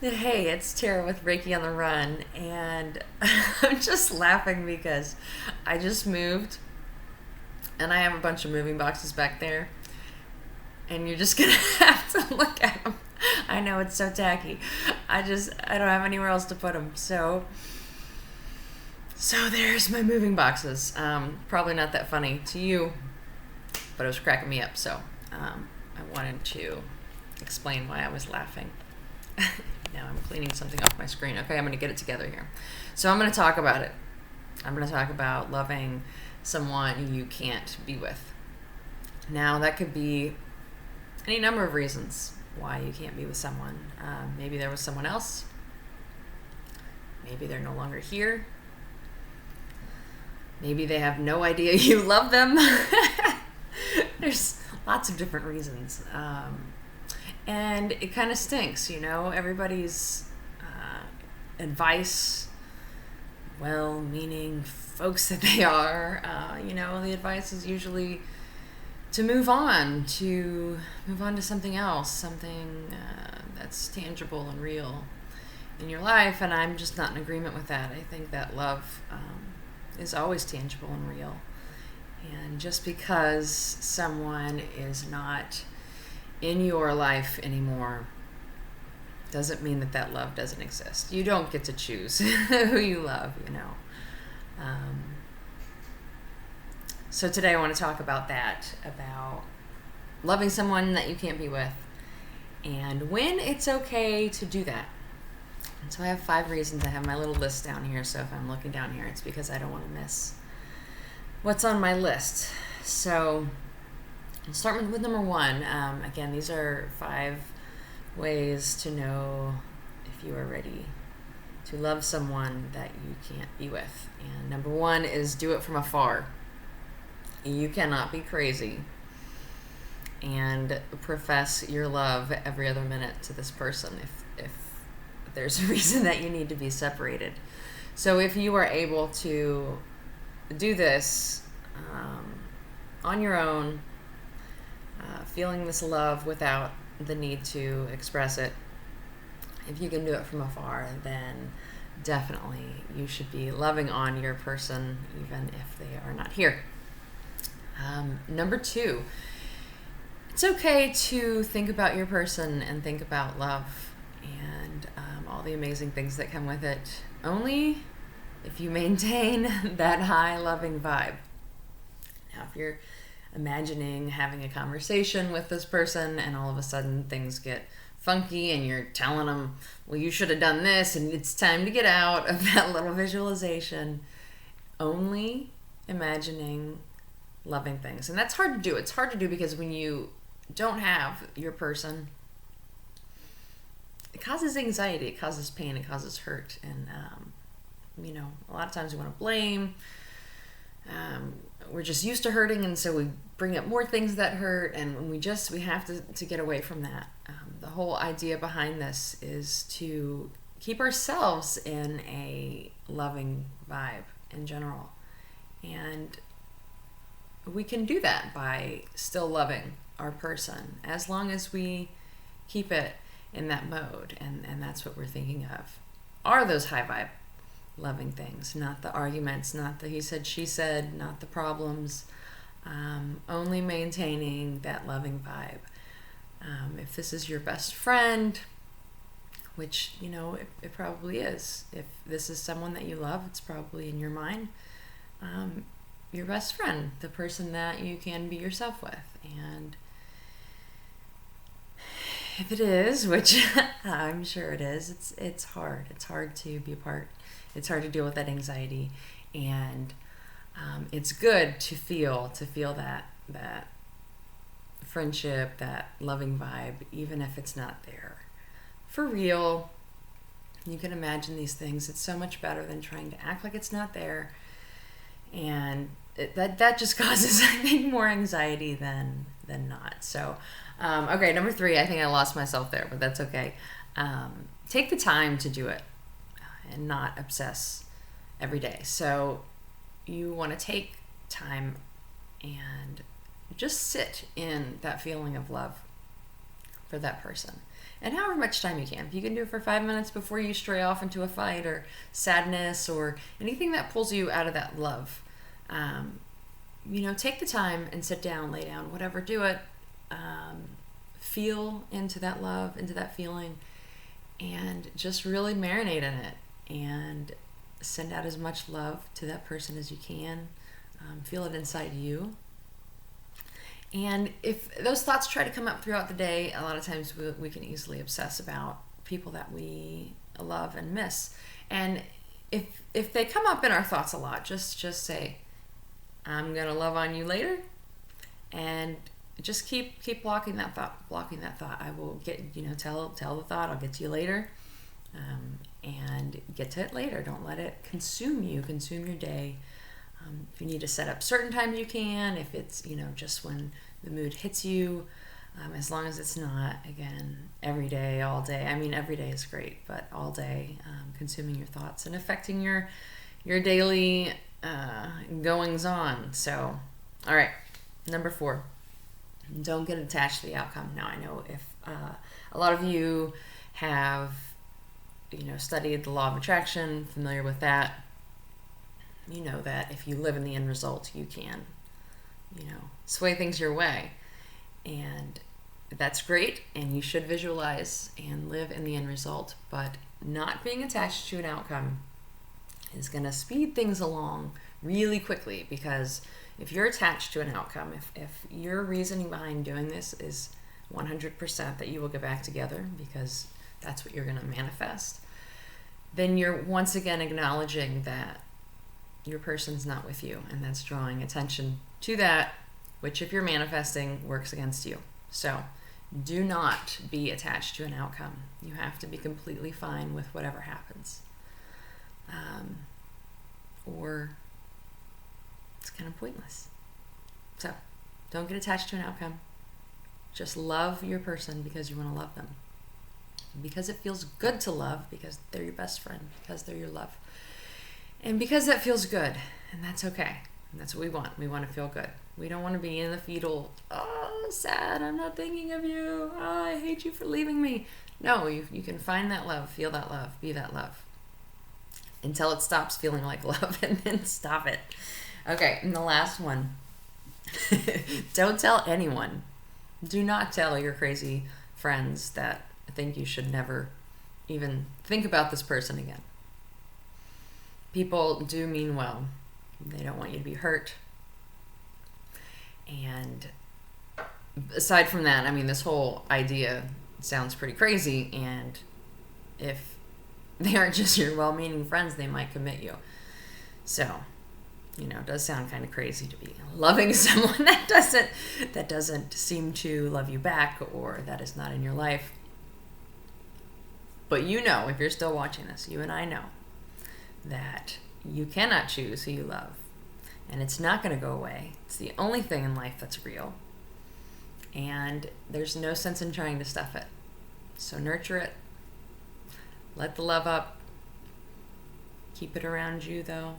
Hey, it's Tara with Reiki on the Run, and I'm just laughing because I just moved and I have a bunch of moving boxes back there, and you're just gonna have to look at them. I know it's so tacky. I don't have anywhere else to put them. So there's my moving boxes. Probably not that funny to you, but it was cracking me up. So I wanted to explain why I was laughing. Now I'm cleaning something off my screen. Okay, I'm going to get it together here. So I'm going to talk about it. I'm going to talk about loving someone you can't be with. Now, that could be any number of reasons why you can't be with someone. Maybe there was someone else. Maybe they're no longer here. Maybe they have no idea you love them. There's lots of different reasons. And it kind of stinks, everybody's advice, well-meaning folks that they are, the advice is usually to move on to something else, something that's tangible and real in your life. And I'm just not in agreement with that. I think that love is always tangible and real. And just because someone is not in your life anymore doesn't mean that love doesn't exist. You don't get to choose who you love. So today I want to talk about that, about loving someone that you can't be with and when it's okay to do that. And so I have 5 reasons. I have my little list down here, so if I'm looking down here, it's because I don't want to miss what's on my list. So I'll start with number 1. Again, these are 5 ways to know if you are ready to love someone that you can't be with. And number 1 is do it from afar. You cannot be crazy and profess your love every other minute to this person if there's a reason that you need to be separated. So if you are able to do this on your own, feeling this love without the need to express it, if you can do it from afar, then definitely you should be loving on your person even if they are not here. Number 2, it's okay to think about your person and think about love and all the amazing things that come with it, only if you maintain that high loving vibe. Now, if you're imagining having a conversation with this person and all of a sudden things get funky and you're telling them, well, you should have done this and it's time to get out of that little visualization, only imagining loving things. And that's hard to do. It's hard to do because when you don't have your person, it causes anxiety, it causes pain, it causes hurt. And, a lot of times we want to blame. We're just used to hurting, and so we bring up more things that hurt, and we have to get away from that. The whole idea behind this is to keep ourselves in a loving vibe in general. And we can do that by still loving our person as long as we keep it in that mode. And that's what we're thinking of. Are those high vibe loving things, not the arguments, not the he said, she said, not the problems, only maintaining that loving vibe. If this is your best friend, which, it probably is. If this is someone that you love, it's probably in your mind. Your best friend, the person that you can be yourself with. And if it is, which I'm sure it is, it's hard. It's hard to be apart. It's hard to deal with that anxiety. And it's good to feel that friendship, that loving vibe, even if it's not there. For real, you can imagine these things. It's so much better than trying to act like it's not there. And that just causes, I think, more anxiety than not. So, okay, number 3, I think I lost myself there, but that's okay. Take the time to do it and not obsess every day. So you want to take time and just sit in that feeling of love for that person. And however much time you can. If you can do it for 5 minutes before you stray off into a fight or sadness or anything that pulls you out of that love, take the time and sit down, lay down, whatever, do it. Feel into that love, into that feeling, and just really marinate in it and send out as much love to that person as you can. Feel it inside you. And if those thoughts try to come up throughout the day, a lot of times we can easily obsess about people that we love and miss. And if they come up in our thoughts a lot, just say, I'm going to love on you later. And just keep blocking that thought. I will get, tell the thought, I'll get to you later. And get to it later. Don't let it consume your day. If you need to set up certain times, you can. If it's, just when the mood hits you, as long as it's not, again, every day, all day. I mean, every day is great, but all day, consuming your thoughts and affecting your daily goings on. So, all right, number 4, don't get attached to the outcome. Now, I know if a lot of you have, studied the law of attraction, familiar with that. You know that if you live in the end result, you can, sway things your way. And that's great, and you should visualize and live in the end result. But not being attached to an outcome is going to speed things along really quickly, because if you're attached to an outcome, if your reasoning behind doing this is 100% that you will get back together because that's what you're going to manifest, then you're once again acknowledging that your person's not with you, and that's drawing attention to that, which if you're manifesting works against you. So do not be attached to an outcome. You have to be completely fine with whatever happens, or it's kind of pointless. So don't get attached to an outcome. Just love your person because you want to love them, because it feels good to love, because they're your best friend, because they're your love. And because that feels good, and that's okay. And that's what we want. We want to feel good. We don't want to be in the fetal, sad, I'm not thinking of you. Oh, I hate you for leaving me. No, you can find that love, feel that love, be that love. Until it stops feeling like love, and then stop it. Okay, and the last one. Don't tell anyone. Do not tell your crazy friends that think you should never even think about this person again. People do mean well. They don't want you to be hurt. And aside from that, I mean, this whole idea sounds pretty crazy, and if they aren't just your well-meaning friends, they might commit you. So, it does sound kind of crazy to be loving someone that doesn't seem to love you back, or that is not in your life. But if you're still watching this, you and I know that you cannot choose who you love, and it's not going to go away. It's the only thing in life that's real, and there's no sense in trying to stuff it. So nurture it, let the love up, keep it around you though.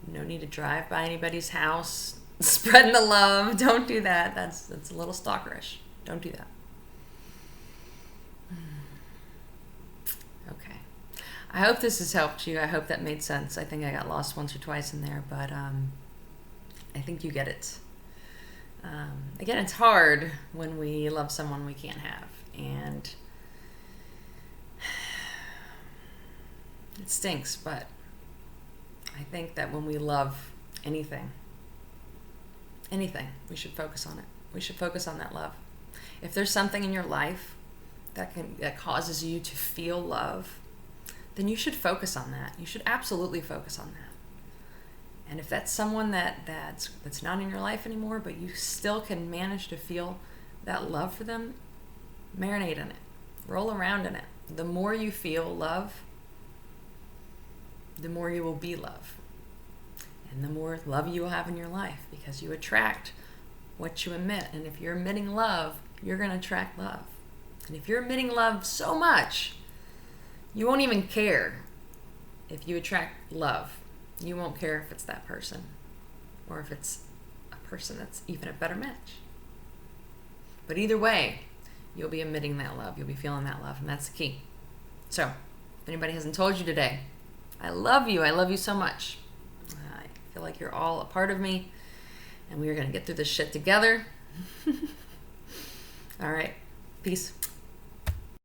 No need to drive by anybody's house spreading the love. Don't do that. That's a little stalkerish. Don't do that. Okay. I hope this has helped you. I hope that made sense. I think I got lost once or twice in there, but I think you get it. Again, it's hard when we love someone we can't have, and it stinks, but I think that when we love anything, we should focus on it. We should focus on that love. If there's something in your life that causes you to feel love, then you should focus on that. You should absolutely focus on that. And if that's someone that's not in your life anymore, but you still can manage to feel that love for them, marinate in it. Roll around in it. The more you feel love, the more you will be love. And the more love you will have in your life, because you attract what you emit. And if you're emitting love, you're going to attract love. And if you're emitting love so much, you won't even care if you attract love. You won't care if it's that person, or if it's a person that's even a better match. But either way, you'll be emitting that love. You'll be feeling that love, and that's the key. So, if anybody hasn't told you today, I love you. I love you so much. I feel like you're all a part of me, and we are going to get through this shit together. All right. Peace.